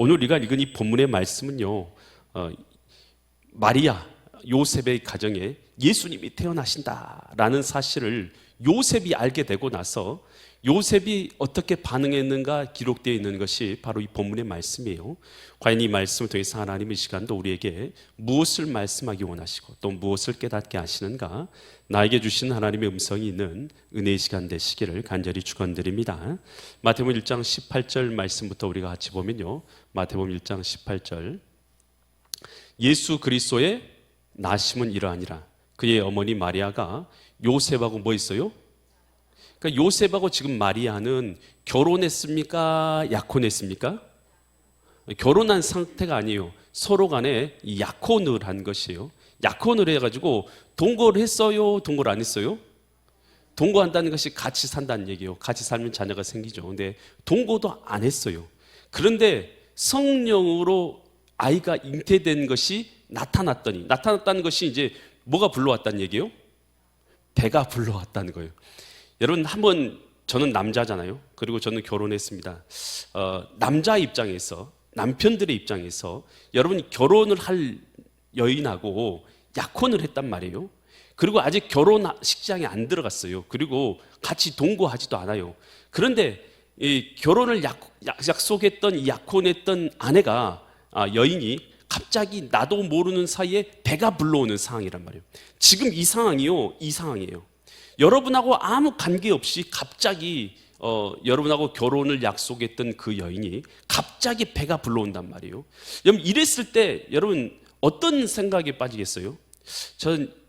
오늘 우리가 읽은 이 본문의 말씀은요, 마리아, 요셉의 가정에 예수님이 태어나신다라는 사실을 요셉이 알게 되고 나서 요셉이 어떻게 반응했는가 기록되어 있는 것이 바로 이 본문의 말씀이에요. 과연 이 말씀을 통해서 하나님의 시간도 우리에게 무엇을 말씀하기 원하시고 또 무엇을 깨닫게 하시는가, 나에게 주신 하나님의 음성이 있는 은혜의 시간 되시기를 간절히 축원드립니다. 마태복음 1장 18절 말씀부터 우리가 같이 보면요, 마태복음 1장 18절, 예수 그리스도의 나심은 이러하니라. 그의 어머니 마리아가 요셉하고 뭐 있어요? 그러니까 요셉하고 지금 마리아는 결혼했습니까? 약혼했습니까? 결혼한 상태가 아니에요. 서로 간에 약혼을 한 것이에요. 약혼을 해가지고 동거를 했어요? 동거를 안 했어요? 동거한다는 것이 같이 산다는 얘기예요. 같이 살면 자녀가 생기죠. 근데 동거도 안 했어요. 그런데 성령으로 아이가 잉태된 것이 나타났다는 것이 이제 뭐가 불러왔다는 얘기예요? 배가 불러왔다는 거예요. 여러분, 한번 저는 남자잖아요. 그리고 저는 결혼했습니다. 남자 입장에서, 남편들의 입장에서 여러분 결혼을 할 여인하고 약혼을 했단 말이에요. 그리고 아직 결혼식장에 안 들어갔어요. 그리고 같이 동거하지도 않아요. 그런데 이 결혼을 약속했던, 약혼했던 아내가, 여인이 갑자기 나도 모르는 사이에 배가 불러오는 상황이란 말이에요. 지금 이 상황이요, 이 상황이에요. 여러분하고 아무 관계없이 갑자기 여러분하고 결혼을 약속했던 그 여인이 갑자기 배가 불러온단 말이에요. 여러분, 이랬을 때 여러분 어떤 생각에 빠지겠어요?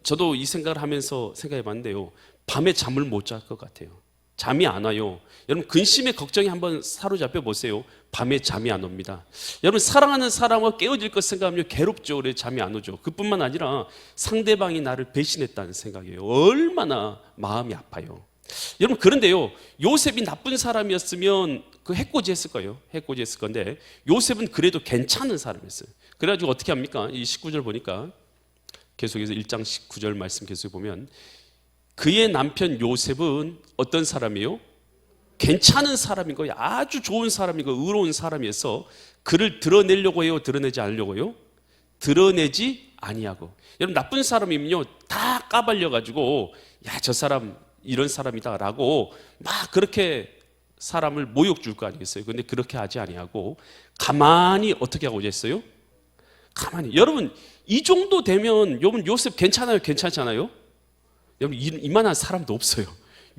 저도 이 생각을 하면서 생각해 봤는데요, 밤에 잠을 못 잘 것 같아요. 잠이 안 와요. 여러분, 근심의 걱정이 한번 사로잡혀 보세요. 밤에 잠이 안 옵니다. 여러분, 사랑하는 사람과 깨어질 것 생각하면 괴롭죠. 그래, 잠이 안 오죠. 그뿐만 아니라 상대방이 나를 배신했다는 생각이에요. 얼마나 마음이 아파요. 여러분, 그런데요, 요셉이 나쁜 사람이었으면 그 해코지 했을 거예요. 해코지 했을 건데 요셉은 그래도 괜찮은 사람이었어요. 그래가지고 어떻게 합니까? 이 19절 보니까 계속해서 1장 19절 말씀 계속 보면, 그의 남편 요셉은 어떤 사람이에요? 괜찮은 사람인 거예요. 아주 좋은 사람이고 의로운 사람이어서 그를 드러내려고 해요? 드러내지 않으려고 해요? 드러내지 아니하고. 여러분, 나쁜 사람이면요 다 까발려가지고 야, 저 사람 이런 사람이다 라고 막 그렇게 사람을 모욕 줄 거 아니겠어요? 근데 그렇게 하지 아니하고 가만히 어떻게 하고 있어요? 가만히. 여러분, 이 정도 되면 여러분 요셉 괜찮아요? 괜찮잖아요? 여러분, 이만한 사람도 없어요.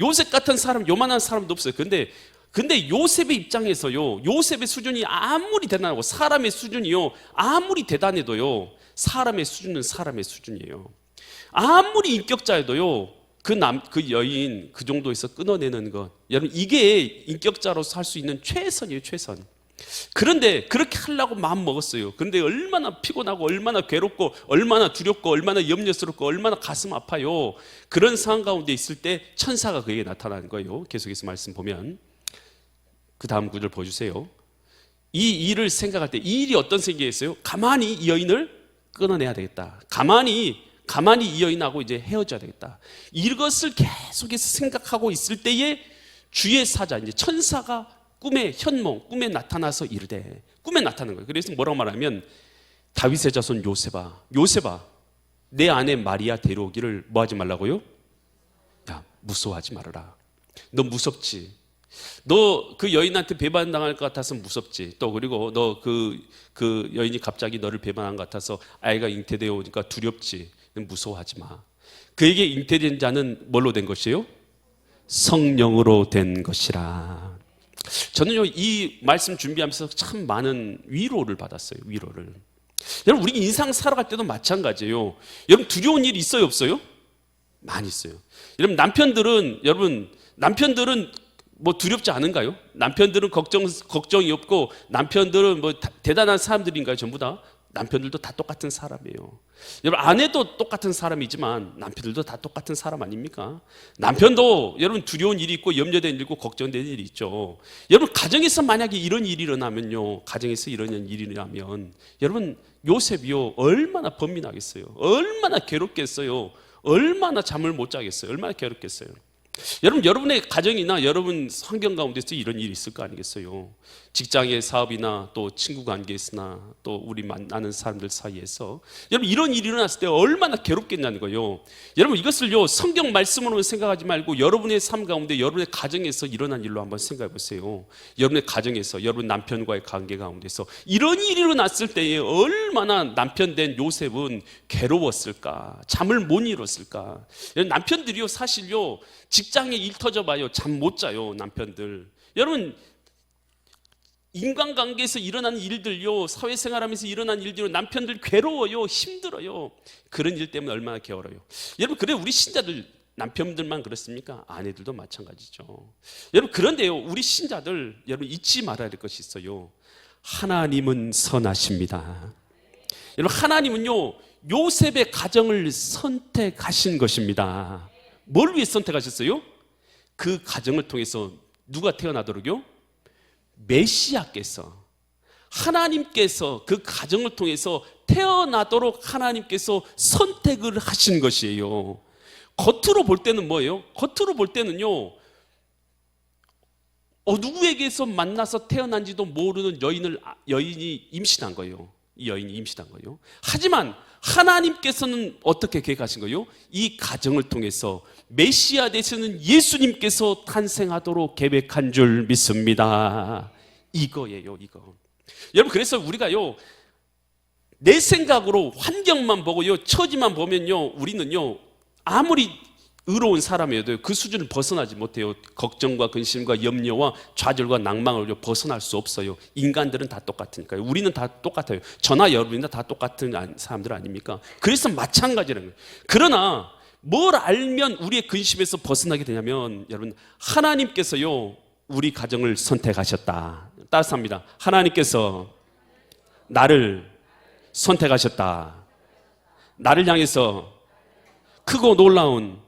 요셉 같은 사람, 요만한 사람도 없어요. 근데 요셉의 입장에서요, 요셉의 수준이 아무리 대단하고 사람의 수준이요 아무리 대단해도요, 사람의 수준은 사람의 수준이에요. 아무리 인격자여도요, 그 여인 그 정도에서 끊어내는 것, 여러분, 이게 인격자로서 할 수 있는 최선이에요, 최선. 그런데 그렇게 하려고 마음 먹었어요. 그런데 얼마나 피곤하고 얼마나 괴롭고 얼마나 두렵고 얼마나 염려스럽고 얼마나 가슴 아파요. 그런 상황 가운데 있을 때 천사가 그에게 나타나는 거예요. 계속해서 말씀 보면 그 다음 구절 보여주세요. 이 일을 생각할 때 이 일이 어떤 생각이었어요? 가만히 이 여인을 끊어내야 되겠다. 가만히 이 여인하고 이제 헤어져야 되겠다. 이것을 계속해서 생각하고 있을 때에 주의 사자, 이제 천사가 꿈에 나타나서 이르되, 꿈에 나타나는 거예요. 그래서 뭐라고 말하면, 다윗의 자손 요셉아, 내 아내 마리아 데려오기를 뭐 하지 말라고요? 야, 무서워하지 말아라. 너 무섭지? 너 그 여인한테 배반당할 것 같아서 무섭지? 또 그리고 너 그 여인이 갑자기 너를 배반한 것 같아서 아이가 잉태되어 오니까 두렵지? 무서워하지 마. 그에게 잉태된 자는 뭘로 된 것이에요? 성령으로 된 것이라. 저는요, 이 말씀 준비하면서 참 많은 위로를 받았어요. 위로를. 여러분, 우리 인상 살아갈 때도 마찬가지예요. 여러분, 두려운 일 있어요, 없어요? 많이 있어요. 여러분, 남편들은 뭐 두렵지 않은가요? 남편들은 걱정이 없고 남편들은 뭐 대단한 사람들인가요? 전부 다? 남편들도 다 똑같은 사람이에요. 여러분, 아내도 똑같은 사람이지만 남편들도 다 똑같은 사람 아닙니까? 남편도 여러분 두려운 일이 있고 염려된 일이 있고 걱정된 일이 있죠. 여러분, 가정에서 만약에 이런 일이 일어나면요, 여러분, 요셉이요 얼마나 번민하겠어요? 얼마나 괴롭겠어요? 얼마나 잠을 못 자겠어요? 얼마나 괴롭겠어요? 여러분, 여러분의 가정이나 여러분 환경 가운데서 이런 일이 있을 거 아니겠어요? 직장의 사업이나 또 친구 관계에서나 또 우리 만나는 사람들 사이에서 여러분, 이런 일이 일어났을 때 얼마나 괴롭겠냐는 거예요. 여러분, 이것을요 성경 말씀으로만 생각하지 말고 여러분의 삶 가운데, 여러분의 가정에서 일어난 일로 한번 생각해 보세요. 여러분의 가정에서, 여러분 남편과의 관계 가운데서 이런 일이 일어났을 때에 얼마나 남편 된 요셉은 괴로웠을까, 잠을 못 이뤘을까. 남편들이요 사실요 직장에 일 터져 봐요 잠 못 자요. 남편들, 여러분 인간관계에서 일어나는 일들요, 사회생활하면서 일어나는 일들요, 남편들 괴로워요, 힘들어요. 그런 일 때문에 얼마나 괴로워요. 여러분, 그래 우리 신자들 남편들만 그렇습니까? 아내들도 마찬가지죠. 여러분, 그런데요 우리 신자들 여러분 잊지 말아야 될 것이 있어요. 하나님은 선하십니다. 여러분, 하나님은요 요셉의 가정을 선택하신 것입니다. 뭘 위해 선택하셨어요? 그 가정을 통해서 누가 태어나도록요? 메시아께서, 하나님께서 그 가정을 통해서 태어나도록 하나님께서 선택을 하신 것이에요. 겉으로 볼 때는 뭐예요? 겉으로 볼 때는요 누구에게서 만나서 태어난지도 모르는 여인이 임신한 거예요. 이 여인이 임신한 거예요. 하지만 하나님께서는 어떻게 계획하신 거예요? 이 가정을 통해서 메시아 되시는 예수님께서 탄생하도록 계획한 줄 믿습니다. 이거예요, 이거. 여러분, 그래서 우리가요 내 생각으로 환경만 보고요, 처지만 보면요, 우리는요 아무리 의로운 사람이어도 그 수준을 벗어나지 못해요. 걱정과 근심과 염려와 좌절과 낭망을 벗어날 수 없어요. 인간들은 다 똑같으니까요. 우리는 다 똑같아요. 저나 여러분이나 다 똑같은 사람들 아닙니까? 그래서 마찬가지라는 거예요. 그러나 뭘 알면 우리의 근심에서 벗어나게 되냐면, 여러분, 하나님께서요 우리 가정을 선택하셨다. 따스합니다. 하나님께서 나를 선택하셨다. 나를 향해서 크고 놀라운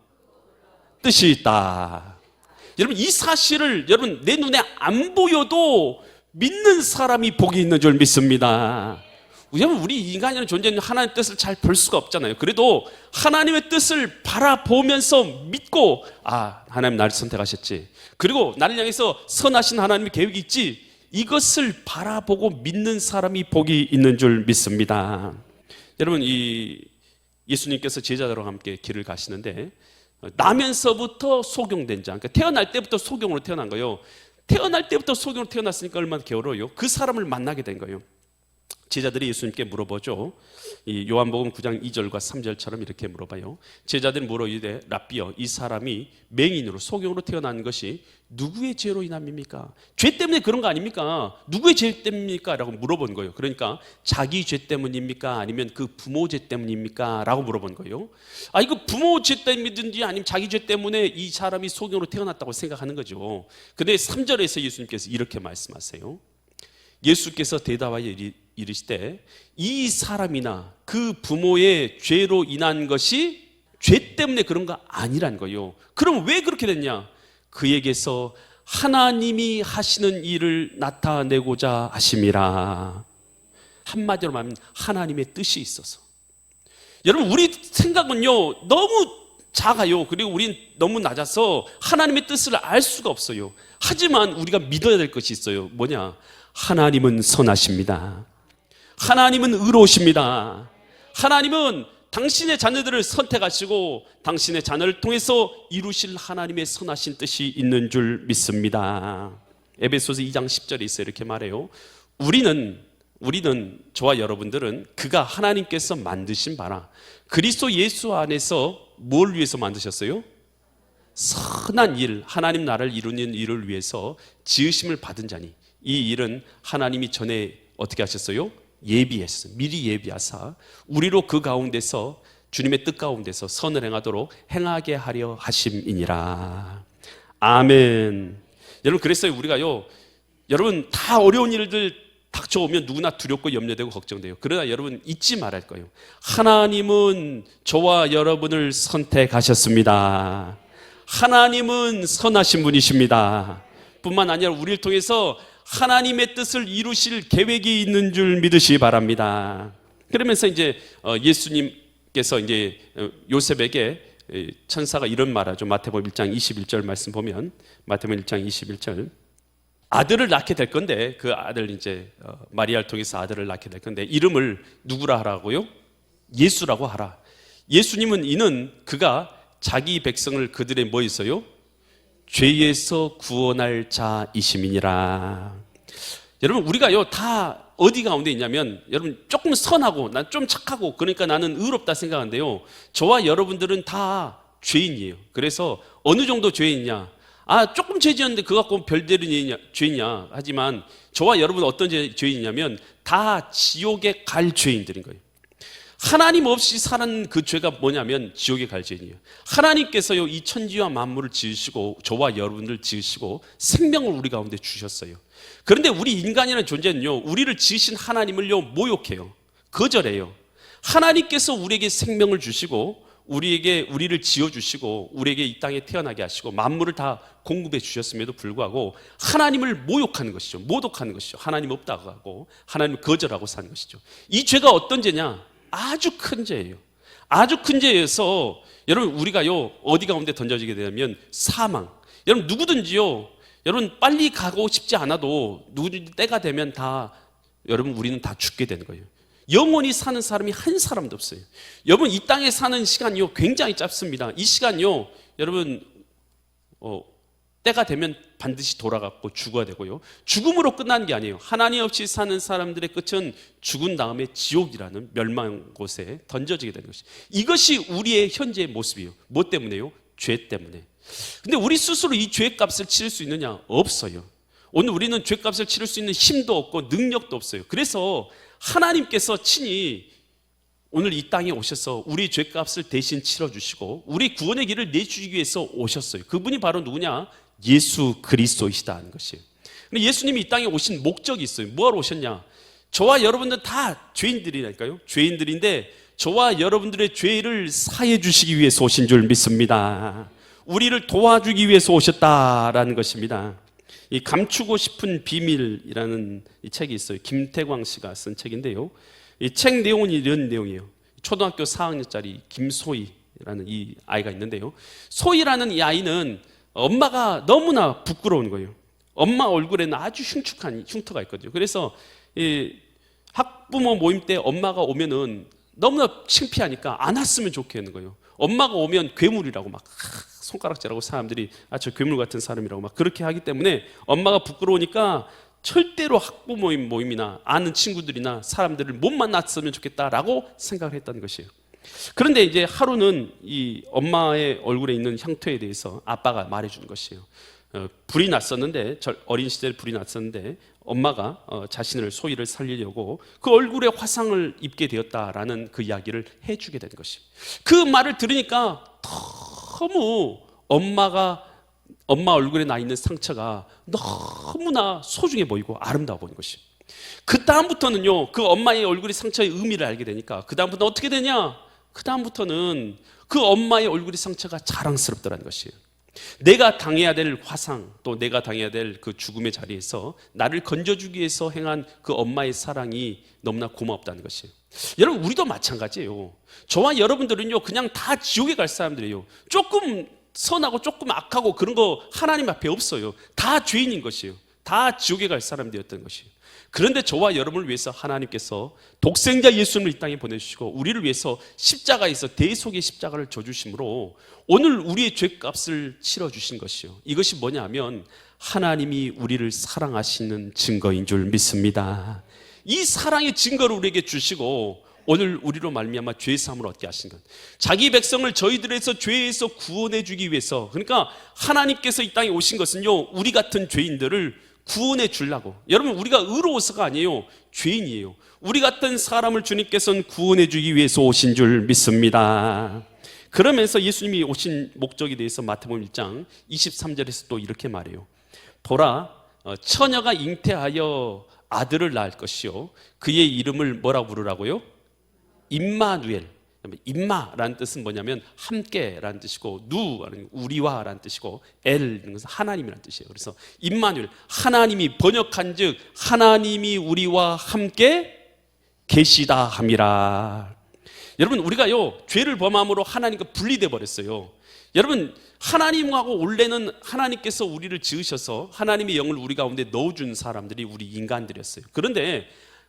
뜻이 있다. 여러분, 이 사실을 여러분 내 눈에 안 보여도 믿는 사람이 복이 있는 줄 믿습니다. 왜냐하면 우리 인간이라는 존재는 하나님의 뜻을 잘 볼 수가 없잖아요. 그래도 하나님의 뜻을 바라보면서 믿고, 하나님 나를 선택하셨지, 그리고 나를 향해서 선하신 하나님의 계획이 있지, 이것을 바라보고 믿는 사람이 복이 있는 줄 믿습니다. 여러분, 이 예수님께서 제자들과 함께 길을 가시는데 나면서부터 소경된 자, 그러니까 태어날 때부터 소경으로 태어난 거예요. 태어날 때부터 소경으로 태어났으니까 얼마나 괴로워요. 그 사람을 만나게 된 거예요. 제자들이 예수님께 물어보죠. 이 요한복음 9장 2절과 3절처럼 이렇게 물어봐요. 제자들이 물어이르되 랍비여, 이 사람이 맹인으로 소경으로 태어난 것이 누구의 죄로 인함입니까? 죄 때문에 그런 거 아닙니까? 누구의 죄 때문입니까? 라고 물어본 거예요. 그러니까 자기 죄 때문입니까? 아니면 그 부모 죄 때문입니까? 라고 물어본 거예요. 이거 부모 죄 때문이든지 아니면 자기 죄 때문에 이 사람이 소경으로 태어났다고 생각하는 거죠. 근데 3절에서 예수님께서 이렇게 말씀하세요. 예수께서 대답하여 이르시되 이 사람이나 그 부모의 죄로 인한 것이 죄 때문에 그런 거 아니란 거예요. 그럼 왜 그렇게 됐냐? 그에게서 하나님이 하시는 일을 나타내고자 하심이라. 한마디로 말하면 하나님의 뜻이 있어서. 여러분, 우리 생각은요 너무 작아요. 그리고 우린 너무 낮아서 하나님의 뜻을 알 수가 없어요. 하지만 우리가 믿어야 될 것이 있어요. 뭐냐? 하나님은 선하십니다. 하나님은 의로우십니다. 하나님은 당신의 자녀들을 선택하시고 당신의 자녀를 통해서 이루실 하나님의 선하신 뜻이 있는 줄 믿습니다. 에베소서 2장 10절에 있어요. 이렇게 말해요. 우리는 저와 여러분들은 그가 하나님께서 만드신 바라 그리스도 예수 안에서 뭘 위해서 만드셨어요? 선한 일, 하나님 나라를 이루는 일을 위해서 지으심을 받은 자니, 이 일은 하나님이 전에 어떻게 하셨어요? 예비했어요. 미리 예비하사 우리로 그 가운데서 주님의 뜻 가운데서 선을 행하게 하려 하심이니라. 아멘. 여러분, 그랬어요. 우리가요, 여러분 다 어려운 일들 닥쳐오면 누구나 두렵고 염려되고 걱정돼요. 그러나 여러분 잊지 말아야 할 거예요. 하나님은 저와 여러분을 선택하셨습니다. 하나님은 선하신 분이십니다. 뿐만 아니라 우리를 통해서 하나님의 뜻을 이루실 계획이 있는 줄 믿으시기 바랍니다. 그러면서 이제 예수님께서 이제 요셉에게 천사가 이런 말하죠. 마태복음 1장 21절 말씀 보면, 마태복음 1장 21절, 아들을 낳게 될 건데, 그 아들 이제 마리아를 통해서 아들을 낳게 될 건데, 이름을 누구라 하라고요? 예수라고 하라. 예수님은 이는 그가 자기 백성을 그들의 뭐 있어요? 죄에서 구원할 자이심이니라. 여러분, 우리가요 다 어디 가운데 있냐면, 여러분 조금 선하고 난 좀 착하고 그러니까 나는 의롭다 생각하는데요, 저와 여러분들은 다 죄인이에요. 그래서 어느 정도 죄인이냐, 조금 죄 지었는데 그거 갖고 별대로 죄인이냐. 하지만 저와 여러분은 어떤 죄인이냐면 다 지옥에 갈 죄인들인 거예요. 하나님 없이 사는 그 죄가 뭐냐면 지옥에 갈 죄인이에요. 하나님께서요 이 천지와 만물을 지으시고 저와 여러분들 지으시고 생명을 우리 가운데 주셨어요. 그런데 우리 인간이라는 존재는요, 우리를 지으신 하나님을요 모욕해요. 거절해요. 하나님께서 우리에게 생명을 주시고 우리를 지어주시고 우리에게 이 땅에 태어나게 하시고 만물을 다 공급해 주셨음에도 불구하고 하나님을 모욕하는 것이죠. 모독하는 것이죠. 하나님 없다고 하고 하나님을 거절하고 사는 것이죠. 이 죄가 어떤 죄냐? 아주 큰 죄예요. 아주 큰 죄에서 여러분 우리가요 어디 가운데 던져지게 되면 사망. 여러분 누구든지요, 여러분 빨리 가고 싶지 않아도 누구든지 때가 되면 다 여러분 우리는 다 죽게 되는 거예요. 영원히 사는 사람이 한 사람도 없어요. 여러분 이 땅에 사는 시간이요 굉장히 짧습니다. 이 시간요 여러분 때가 되면 반드시 돌아가고 죽어야 되고요, 죽음으로 끝나는 게 아니에요. 하나님 없이 사는 사람들의 끝은 죽은 다음에 지옥이라는 멸망 곳에 던져지게 되는 것이, 이것이 우리의 현재의 모습이에요. 뭐 때문에요? 죄 때문에. 근데 우리 스스로 이 죄값을 치를 수 있느냐? 없어요. 오늘 우리는 죄값을 치를 수 있는 힘도 없고 능력도 없어요. 그래서 하나님께서 친히 오늘 이 땅에 오셔서 우리 죄값을 대신 치러주시고 우리 구원의 길을 내주기 위해서 오셨어요. 그분이 바로 누구냐? 예수 그리스도이시다 하는 것이에요. 근데 예수님이 이 땅에 오신 목적이 있어요. 뭐하러 오셨냐? 저와 여러분들 다 죄인들이라니까요. 죄인들인데 저와 여러분들의 죄를 사해 주시기 위해서 오신 줄 믿습니다. 우리를 도와주기 위해서 오셨다라는 것입니다. 이 감추고 싶은 비밀이라는 이 책이 있어요. 김태광 씨가 쓴 책인데요, 이 책 내용은 이런 내용이에요. 초등학교 4학년짜리 김소희라는 이 아이가 있는데요, 소희라는 이 아이는 엄마가 너무나 부끄러운 거예요. 엄마 얼굴에는 아주 흉측한 흉터가 있거든요. 그래서 이 학부모 모임 때 엄마가 오면은 너무나 창피하니까 안 왔으면 좋겠는 거예요. 엄마가 오면 괴물이라고 막 손가락질하고 사람들이 저 괴물 같은 사람이라고 막 그렇게 하기 때문에 엄마가 부끄러우니까 절대로 학부모 모임이나 아는 친구들이나 사람들을 못 만났으면 좋겠다라고 생각을 했다는 것이에요. 그런데 이제 하루는 이 엄마의 얼굴에 있는 흉터에 대해서 아빠가 말해주는 것이에요. 불이 났었는데, 어린 시절에 불이 났었는데 엄마가 자신을, 소희를 살리려고 그 얼굴에 화상을 입게 되었다라는 그 이야기를 해주게 된 것이에요. 그 말을 들으니까 너무 엄마 얼굴에 나 있는 상처가 너무나 소중해 보이고 아름다워 보이는 것이에요. 그 다음부터는요, 그 엄마의 얼굴의 상처의 의미를 알게 되니까 그 다음부터 어떻게 되냐? 그 다음부터는 그 엄마의 얼굴의 상처가 자랑스럽더라는 것이에요. 내가 당해야 될 화상, 또 내가 당해야 될 그 죽음의 자리에서 나를 건져주기 위해서 행한 그 엄마의 사랑이 너무나 고맙다는 것이에요. 여러분 우리도 마찬가지예요. 저와 여러분들은요 그냥 다 지옥에 갈 사람들이에요. 조금 선하고 조금 악하고 그런 거 하나님 앞에 없어요. 다 죄인인 것이에요. 다 지옥에 갈 사람들이었던 것이에요. 그런데 저와 여러분을 위해서 하나님께서 독생자 예수님을 이 땅에 보내주시고 우리를 위해서 십자가에서 대속의 십자가를 져주심으로 오늘 우리의 죄값을 치러주신 것이요, 이것이 뭐냐 하면 하나님이 우리를 사랑하시는 증거인 줄 믿습니다. 이 사랑의 증거를 우리에게 주시고 오늘 우리로 말미암아 죄 사함을 얻게 하신 것, 자기 백성을 저희들에서 죄에서 구원해 주기 위해서. 그러니까 하나님께서 이 땅에 오신 것은요 우리 같은 죄인들을 구원해 주려고. 여러분 우리가 의로워서가 아니에요. 죄인이에요. 우리 같은 사람을 주님께서는 구원해 주기 위해서 오신 줄 믿습니다. 그러면서 예수님이 오신 목적에 대해서 마태복음 1장 23절에서 또 이렇게 말해요. 보라, 처녀가 잉태하여 아들을 낳을 것이요 그의 이름을 뭐라고 부르라고요? 임마누엘. 임마라는 뜻은 뭐냐면 함께라는 뜻이고, 누라는 우리와라는 뜻이고, 엘은 하나님이라는 뜻이에요. 그래서 임마누엘, 하나님이 번역한즉 하나님이 우리와 함께 계시다 함이라. 여러분, 우리가요 죄를 범함으로 하나님과 분리돼 버렸어요. 여러분, 하나님하고 원래는 하나님께서 우리를 지으셔서 하나님의 영을 우리 가운데 넣어준 사람들이 우리 인간들이었어요. 그런데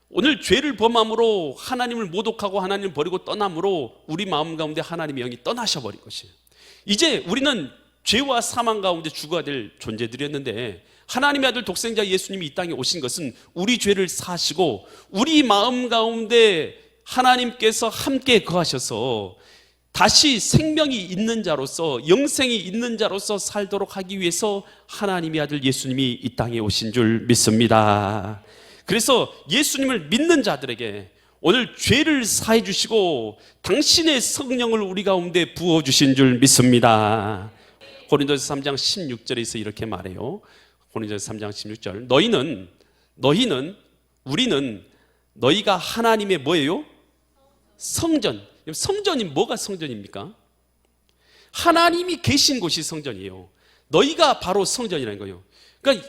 오늘 죄를 범함으로 하나님을 모독하고 하나님을 버리고 떠남으로 우리 마음 가운데 하나님의 영이 떠나셔버린 것이에요. 이제 우리는 죄와 사망 가운데 죽어야 될 존재들이었는데, 하나님의 아들 독생자 예수님이 이 땅에 오신 것은 우리 죄를 사시고 우리 마음 가운데 하나님께서 함께 거하셔서 다시 생명이 있는 자로서, 영생이 있는 자로서 살도록 하기 위해서 하나님의 아들 예수님이 이 땅에 오신 줄 믿습니다. 그래서 예수님을 믿는 자들에게 오늘 죄를 사해 주시고 당신의 성령을 우리 가운데 부어 주신 줄 믿습니다. 고린도서 3장 16절에서 이렇게 말해요. 고린도서 3장 16절. 우리는 너희가 하나님의 뭐예요? 성전. 성전이 뭐가 성전입니까? 하나님이 계신 곳이 성전이에요. 너희가 바로 성전이라는 거예요. 그러니까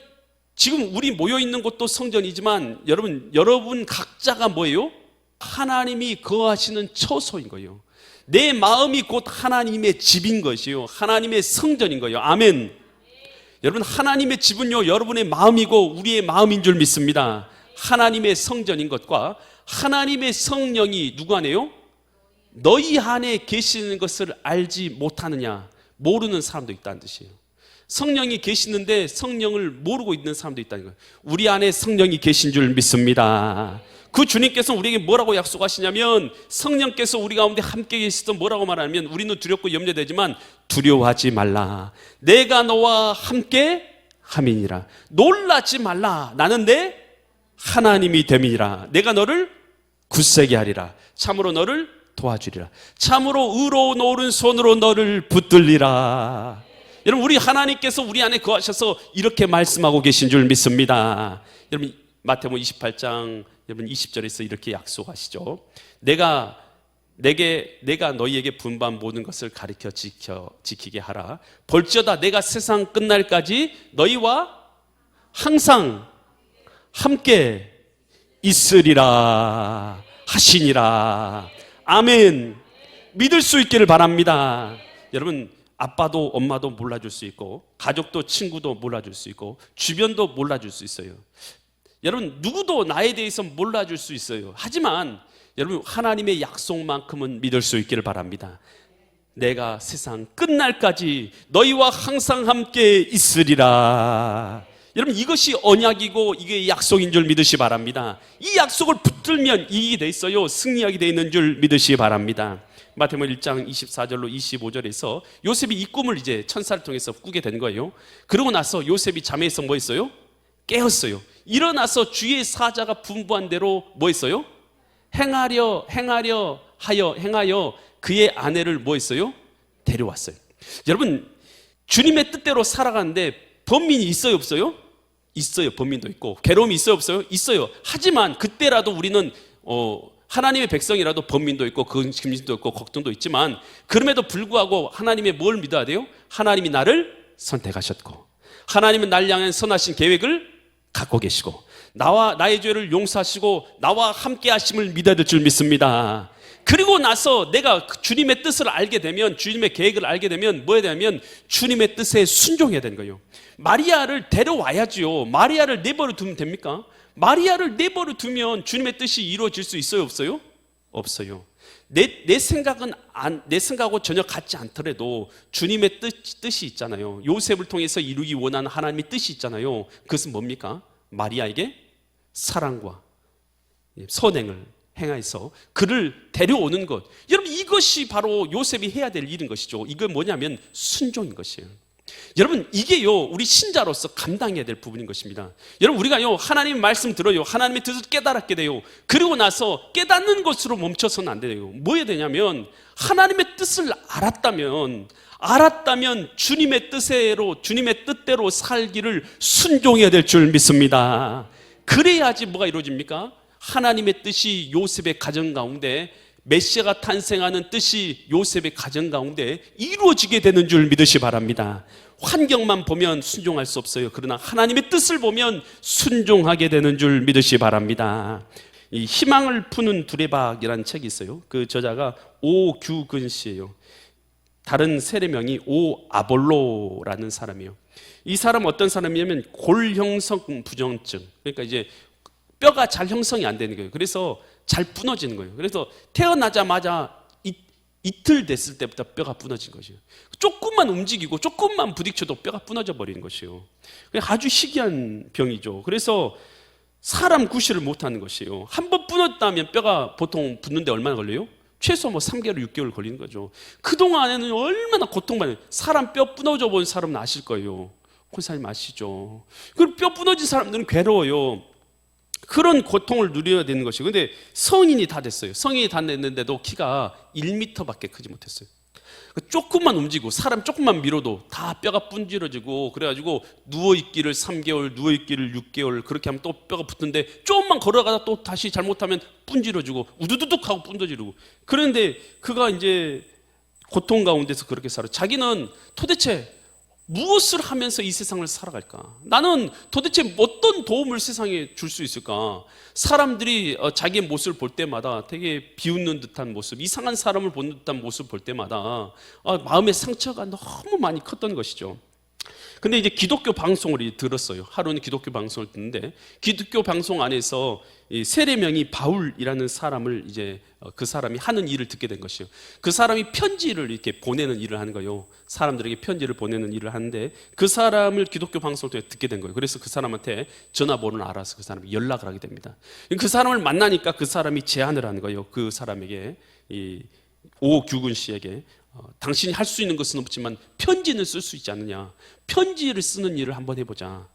지금 우리 모여 있는 곳도 성전이지만 여러분 각자가 뭐예요? 하나님이 거하시는 처소인 거예요. 내 마음이 곧 하나님의 집인 것이요, 하나님의 성전인 거예요. 아멘. 여러분, 하나님의 집은요 여러분의 마음이고 우리의 마음인 줄 믿습니다. 하나님의 성전인 것과 하나님의 성령이 누구 안에요? 너희 안에 계시는 것을 알지 못하느냐, 모르는 사람도 있다는 뜻이에요. 성령이 계시는데 성령을 모르고 있는 사람도 있다는 거예요. 우리 안에 성령이 계신 줄 믿습니다. 그 주님께서 우리에게 뭐라고 약속하시냐면, 성령께서 우리 가운데 함께 계시던 뭐라고 말하냐면, 우리는 두렵고 염려되지만 두려워하지 말라, 내가 너와 함께 함이니라. 놀라지 말라, 나는 내 하나님이 됨이니라. 내가 너를 굳세게 하리라. 참으로 너를 도와주리라. 참으로 의로운 오른손으로 너를 붙들리라. 여러분, 우리 하나님께서 우리 안에 거하셔서 이렇게 말씀하고 계신 줄 믿습니다. 여러분, 마태복음 28장 여러분 20절에서 이렇게 약속하시죠. 내가 너희에게 분반 모든 것을 가르쳐 지키게 하라. 볼지어다 내가 세상 끝날까지 너희와 항상 함께 있으리라 하시니라. 아멘. 믿을 수 있기를 바랍니다. 여러분, 아빠도 엄마도 몰라줄 수 있고, 가족도 친구도 몰라줄 수 있고, 주변도 몰라줄 수 있어요. 여러분, 누구도 나에 대해서 몰라줄 수 있어요. 하지만 여러분, 하나님의 약속만큼은 믿을 수 있기를 바랍니다. 내가 세상 끝날까지 너희와 항상 함께 있으리라. 여러분, 이것이 언약이고 이게 약속인 줄 믿으시 바랍니다. 이 약속을 붙들면 이익이 돼 있어요. 승리하게 돼 있는 줄 믿으시 바랍니다. 마태복음 1장 24절로 25절에서 요셉이 이 꿈을 이제 천사를 통해서 꾸게 된 거예요. 그러고 나서 요셉이 잠에서 뭐 했어요? 깨었어요. 일어나서 주의 사자가 분부한 대로 뭐 했어요? 행하여 그의 아내를 뭐 했어요? 데려왔어요. 여러분, 주님의 뜻대로 살아가는데 범민이 있어요, 없어요? 있어요. 범민도 있고. 괴로움이 있어요, 없어요? 있어요. 하지만 그때라도 우리는 하나님의 백성이라도 범민도 있고 근심도 있고 걱정도 있지만, 그럼에도 불구하고 하나님의 뭘 믿어야 돼요? 하나님이 나를 선택하셨고, 하나님은 나를 향한 선하신 계획을 갖고 계시고, 나의 죄를 용서하시고 나와 함께 하심을 믿어야 될 줄 믿습니다. 그리고 나서 내가 주님의 뜻을 알게 되면, 주님의 계획을 알게 되면 뭐 해야 되냐면 주님의 뜻에 순종해야 되는 거예요. 마리아를 데려와야지요. 마리아를 내버려 두면 됩니까? 마리아를 내버려 두면 주님의 뜻이 이루어질 수 있어요, 없어요? 없어요. 내 생각하고 전혀 같지 않더라도 주님의 뜻이 있잖아요. 요셉을 통해서 이루기 원하는 하나님의 뜻이 있잖아요. 그것은 뭡니까? 마리아에게 사랑과 선행을 행해서 그를 데려오는 것. 여러분, 이것이 바로 요셉이 해야 될 일인 것이죠. 이건 뭐냐면 순종인 것이에요. 여러분, 이게요 우리 신자로서 감당해야 될 부분인 것입니다. 여러분, 우리가요 하나님의 말씀 들어요. 하나님의 뜻을 깨달았게 돼요. 그리고 나서 깨닫는 것으로 멈춰서는 안 돼요. 뭐 해야 되냐면 하나님의 뜻을 알았다면 주님의 뜻대로 살기를 순종해야 될 줄 믿습니다. 그래야지 뭐가 이루어집니까? 하나님의 뜻이 요셉의 가정 가운데, 메시아가 탄생하는 뜻이 요셉의 가정 가운데 이루어지게 되는 줄 믿으시 바랍니다. 환경만 보면 순종할 수 없어요. 그러나 하나님의 뜻을 보면 순종하게 되는 줄 믿으시 바랍니다. 이 희망을 푸는 두레박이라는 책이 있어요. 그 저자가 오규근 씨예요. 다른 세례명이 오아볼로라는 사람이에요. 이 사람은 어떤 사람이냐면 골형성 부정증, 그러니까 이제 뼈가 잘 형성이 안 되는 거예요. 그래서 잘 부러지는 거예요. 그래서 태어나자마자 이틀 됐을 때부터 뼈가 부러진 것이에요. 조금만 움직이고 조금만 부딪혀도 뼈가 부러져 버리는 것이에요. 아주 희귀한 병이죠. 그래서 사람 구실을 못하는 것이에요. 한 번 부러졌다면 뼈가 보통 붙는데 얼마나 걸려요? 최소 3개월, 6개월 걸리는 거죠. 그동안에는 얼마나 고통받는, 사람 뼈 부러져 본 사람은 아실 거예요. 권사님 아시죠? 그리고 뼈 부러진 사람들은 괴로워요. 그런 고통을 누려야 되는 것이고, 근데 성인이 다 됐어요. 성인이 다 됐는데도 키가 1m밖에 크지 못했어요. 조금만 움직이고 사람 조금만 밀어도 다 뼈가 분질러지고, 그래가지고 누워있기를 3개월, 누워있기를 6개월 그렇게 하면 또 뼈가 붙는데, 조금만 걸어가다 또 다시 잘못하면 분질러지고 우두두둑 하고 분져지르고. 그런데 그가 이제 고통 가운데서 그렇게 살아. 자기는 도대체 무엇을 하면서 이 세상을 살아갈까? 나는 도대체 어떤 도움을 세상에 줄 수 있을까? 사람들이 자기의 모습을 볼 때마다 되게 비웃는 듯한 모습, 이상한 사람을 보는 듯한 모습을 볼 때마다 마음의 상처가 너무 많이 컸던 것이죠. 근데 이제 기독교 방송을 들었어요. 하루는 기독교 방송을 듣는데, 기독교 방송 안에서 이 세례명이 바울이라는 사람을 이제 그 사람이 하는 일을 듣게 된 것이에요. 그 사람이 편지를 이렇게 보내는 일을 하는 거예요. 사람들에게 편지를 보내는 일을 하는데, 그 사람을 기독교 방송을 통해 듣게 된 거예요. 그래서 그 사람한테 전화번호를 알아서 그 사람이 연락을 하게 됩니다. 그 사람을 만나니까 그 사람이 제안을 하는 거예요. 그 사람에게, 이 오규근 씨에게, 당신이 할 수 있는 것은 없지만 편지는 쓸 수 있지 않느냐. 편지를 쓰는 일을 한번 해보자.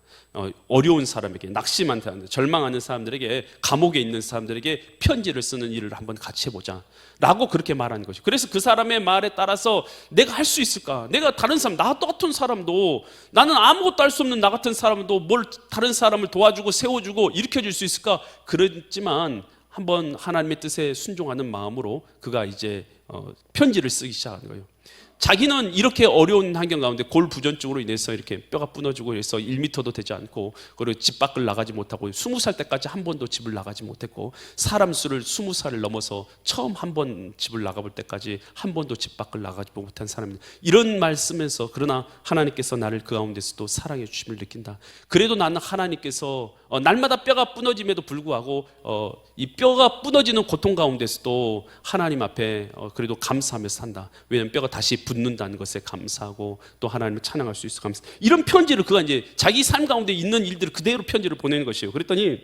어려운 사람에게, 낙심한 사람들, 절망하는 사람들에게, 감옥에 있는 사람들에게 편지를 쓰는 일을 한번 같이 해보자 라고 그렇게 말하는 것이죠. 그래서 그 사람의 말에 따라서 내가 할 수 있을까? 내가 다른 사람, 나 같은 사람도, 나는 아무것도 할 수 없는 나 같은 사람도 뭘 다른 사람을 도와주고 세워주고 일으켜줄 수 있을까? 그렇지만 한번 하나님의 뜻에 순종하는 마음으로 그가 이제 편지를 쓰기 시작한 거예요. 자기는 이렇게 어려운 환경 가운데 골부전증으로 인해서 이렇게 뼈가 부러지고 해서 1m도 되지 않고, 그리고 집 밖을 나가지 못하고 20살 때까지 한 번도 집을 나가지 못했고, 사람 수를 20살을 넘어서 처음 한 번 집을 나가볼 때까지 한 번도 집 밖을 나가지 못한 사람입니다. 이런 말씀에서, 그러나 하나님께서 나를 그 가운데서도 사랑해 주심을 느낀다. 그래도 나는 하나님께서 날마다 뼈가 부러짐에도 불구하고 이 뼈가 부러지는 고통 가운데서도 하나님 앞에 그래도 감사하며 산다. 왜냐하면 뼈가 다시 붙는다는 것에 감사하고 또 하나님을 찬양할 수 있어 감사. 이런 편지를 그가 이제 자기 삶 가운데 있는 일들을 그대로 편지를 보내는 것이에요. 그랬더니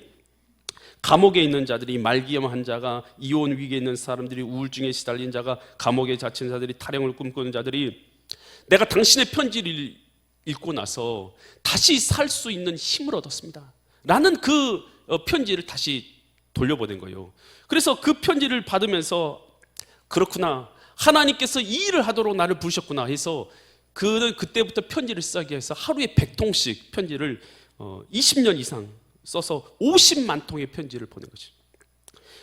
감옥에 있는 자들이, 말기암 환자가, 이혼 위기에 있는 사람들이, 우울증에 시달린 자가, 감옥에 갇힌 자들이, 탈영을 꿈꾸는 자들이 내가 당신의 편지를 읽고 나서 다시 살 수 있는 힘을 얻었습니다 라는 그 편지를 다시 돌려보낸 거예요. 그래서 그 편지를 받으면서, 그렇구나, 하나님께서 이 일을 하도록 나를 부르셨구나 해서 그때부터 편지를 쓰기 위해서 하루에 100통씩 편지를 20년 이상 써서 50만 통의 편지를 보낸 거죠.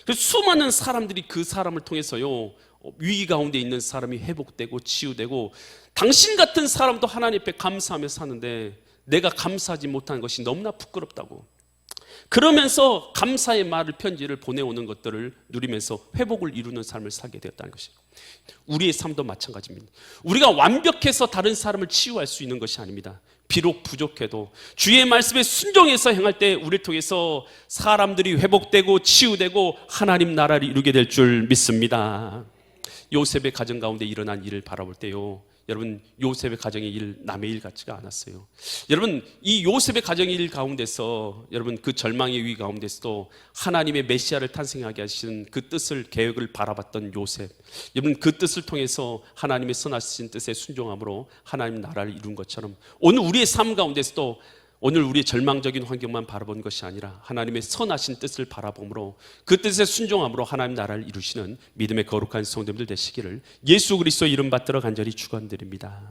그래서 수많은 사람들이 그 사람을 통해서요, 위기 가운데 있는 사람이 회복되고 치유되고, 당신 같은 사람도 하나님 앞에 감사하며 사는데 내가 감사하지 못한 것이 너무나 부끄럽다고, 그러면서 감사의 말을, 편지를 보내오는 것들을 누리면서 회복을 이루는 삶을 살게 되었다는 것이에요. 우리의 삶도 마찬가지입니다. 우리가 완벽해서 다른 사람을 치유할 수 있는 것이 아닙니다. 비록 부족해도 주의 말씀에 순종해서 행할 때 우리를 통해서 사람들이 회복되고 치유되고 하나님 나라를 이루게 될 줄 믿습니다. 요셉의 가정 가운데 일어난 일을 바라볼 때요, 여러분, 요셉의 가정의 일 남의 일 같지가 않았어요. 여러분, 이 요셉의 가정의 일 가운데서, 여러분, 그 절망의 위기 가운데서도 하나님의 메시아를 탄생하게 하시는 그 뜻을, 계획을 바라봤던 요셉, 여러분, 그 뜻을 통해서 하나님의 선하신 뜻에 순종함으로 하나님 나라를 이룬 것처럼, 오늘 우리의 삶 가운데서도 오늘 우리의 절망적인 환경만 바라본 것이 아니라 하나님의 선하신 뜻을 바라봄으로, 그 뜻에 순종함으로 하나님 나라를 이루시는 믿음의 거룩한 성도님들 되시기를 예수 그리스도의 이름 받들어 간절히 축원드립니다.